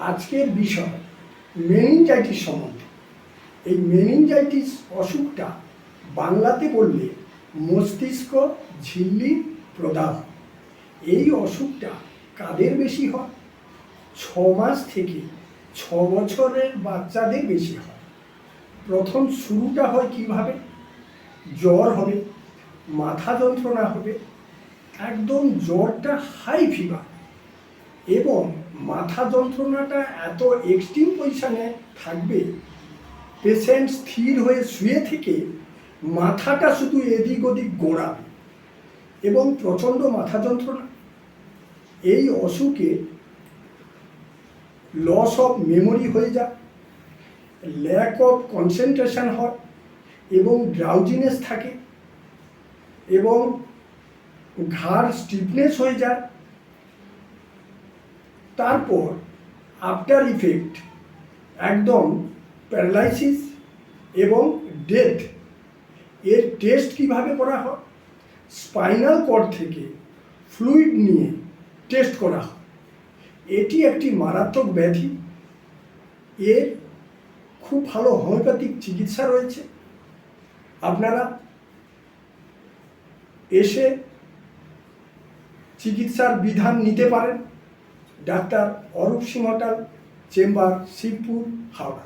আজকের বিষয় মেনিনজাইটিস সম্বন্ধে। এই মেনিনজাইটিস অসুখটা বাংলাতে বললে মস্তিষ্ক ঝিল্লির প্রদাহ। এই অসুখটা কাদের বেশি হয়? 6 মাস থেকে 6 বছরের বাচ্চাদের বেশি হয়। প্রথম শুরুটা হয় কিভাবে? জ্বর হবে, মাথা যন্ত্রণা হবে, একদম জ্বরটা হাই ফিভার, এবং মাথা যন্ত্রণাটা এত এক্সট্রিম পজিশানে থাকবে, পেশেন্ট স্থির হয়ে শুয়ে থেকে মাথাটা শুধু এদিক ওদিক গোড়াবে এবং প্রচণ্ড মাথা যন্ত্রণা। এই অসুখে লস অফ মেমোরি হয়ে যায়, ল্যাক অফ কনসেন্ট্রেশন হয় এবং ড্রাউজিনেস থাকে এবং ঘাড় স্টিফনেস হয়ে যায়। তারপর আফটার ইফেক্ট একদম প্যারালাইসিস এবং ডেথ। এর টেস্ট কিভাবে করা হয়? স্পাইনাল কর্ড থেকে ফ্লুইড নিয়ে টেস্ট করা হয়। এটি একটি মারাত্মক ব্যাধি। এর খুব ভালো হোমিওপ্যাথিক চিকিৎসা রয়েছে। আপনারা এসে চিকিৎসার বিধান নিতে পারেন। ডাক্তার অরূপ সিংহটাল, চেম্বার, শিবপুর, হাওড়া।